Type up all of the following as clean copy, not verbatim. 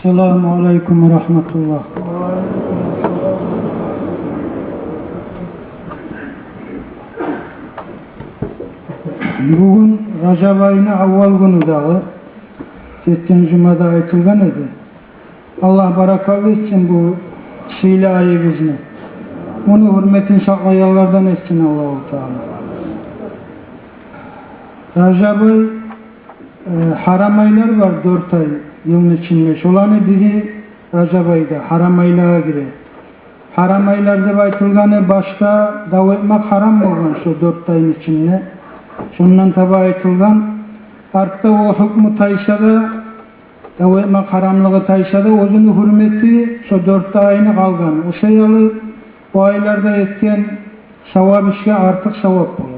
Esselamu Aleyküm ve Rahmetullah. Bugün Rajab ayının avval günü dağı. Geçen Cuma'da aytılgan edi. Allah barakalı etsin bu şiili ayımızı. Onu hürmetin saklayanlardan etsin Allah-u Teala. Rajab ay haram aylar var 4 ay yılın içinde. Şolanı biri Rajab ayda haram aylara girer. Haram aylarda aytılganı başta dav etmek haram olgan şu 4 ayın içinde. Şundan tabi aytılgan artta o hükmü taysa da dav etmek haramlığı taysa da özünün hürmeti şu 4 ayını kalgan. O sayalı bu aylarda etken savab işe artık savab olur.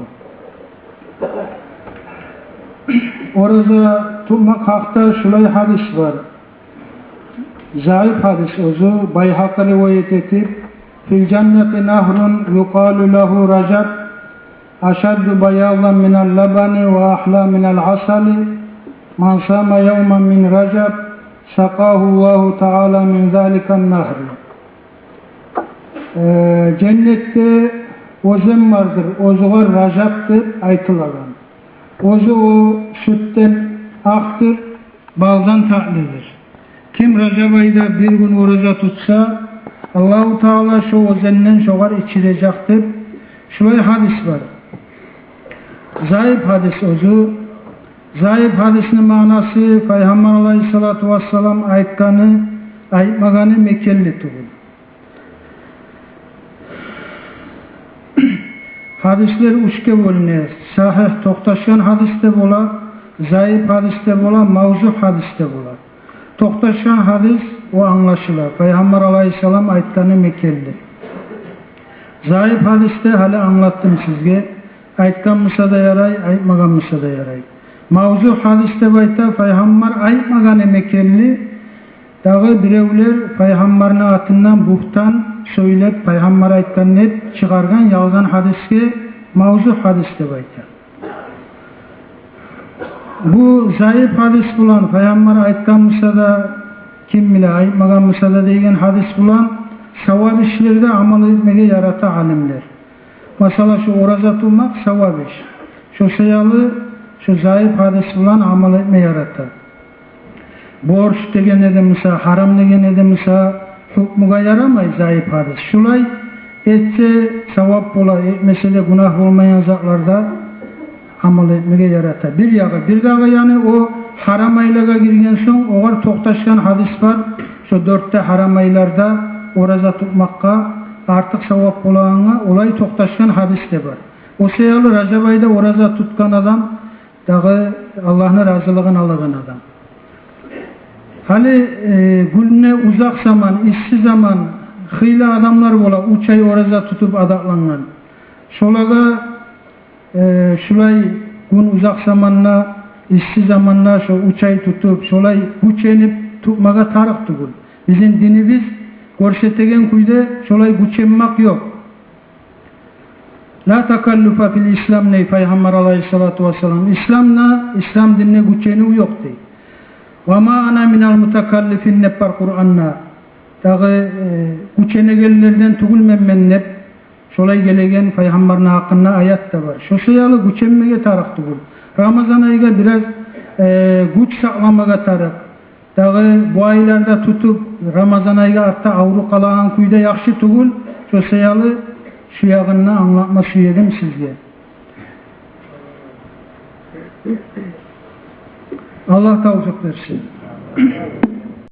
Orada tutmak hakta şulay hadis var. Zayıf hadis özü Bayhaqi rivayet etip fil cenneti nahrun yuqalu lehu Rajab aşaddu bayazan minel labani ve ahla minel asali man sama yevmen min Rajab sakahu Allahu Teala min zalikan nahri. Cennette ozem vardır. Ozuğa Rajab'dır aytılagan. Ozu o sütten aktır, baldan tatlıdır. Kim Rajab ayda bir gün oruca tutsa Allah-u Teala şu ozenden şoğar içirecektir. Şöyle hadis var. Zayıf hadis ozu. Zayıf hadisinin manası Peygamber Aleyhissalatu vesselam aytkanı, aytmaganı mekelli tuğul. Hadisler üçge bölünür. Sahih toktaşan hadiste bola, zayıf hadiste bola, mavzu hadiste bola. Toktaşan hadis o anlaşılar. Peygamber Aleyhisselam aytkanı mekelli. Zayıf hadiste hali anlattım sizge. Aytkan mısa da yaray, aytmagan mısa da yaray. Mavzu hadiste bayta Peygamber aytmaganı mekelli. Dağı birevler Peygamber'in atından buhtan söylep Peygamber aytkan net çıkargan yalgan hadiske mavzu hadiste bayta. Bu zayıf hadis bulan Peygamber aytkan mısa da kim bile aytmagan mısa da degen hadis bulan savab işlerde amal etmeye yarata alimler. Mesela şu oruca tutmak savab iş. Şu sayalı şu zayıf hadis bulan amal etmeye yarata. Borç degen edemisa, haram degen edemisa hukmuga yaramay zayıf hadis. Şulay etse savab bola, etmese de günah olmayan zatlarda amal etmeye yarata. Bir yağı, bir dağı yani o haram aylaga girgen son oğar toktaşkan hadis var. Şu 4'te haram aylarda oruca tutmakka artık savab bolağına olay toktaşkan hadis de var. O seyalı Rajab ayda oruca tutkan adam dağı Allah'ın razılığını alığın adam. Hali gülüne uzak zaman, işsiz zaman hıyla adamlar bola, 3 ay oruca tutup adaklangan. Şolaga şulay gün uzak zamanla, işsiz zamanla şu 3 ay tutup, şolay güçenip tutmaga tarık tugul. Bizim dinimiz görsetegen kuyda şolay güçenmek yok. La takallufa fil İslam ney Peygamber Aleyhissalatu vesselam. İslam dinine güçeni yok dey. وَمَا أَنَا مِنَ الْمُتَكَلِّفِينَ نَبَّرْ Kur'an'na. Dağı güçene gellerden tugulmen men nep. Şolay gelegen Peygamber'in hakkında ayet de var. Şu sayalı güçenmege tarık tugul. Ramazan ayıga biraz güç saklamaga tarık. Dağı bu aylarda tutup Ramazan ayıga hatta avru kalağın kuyda yakşı tugul. Şu sayalı şu yağınla anlatma süyedim sizge. Allah tavsiye versin.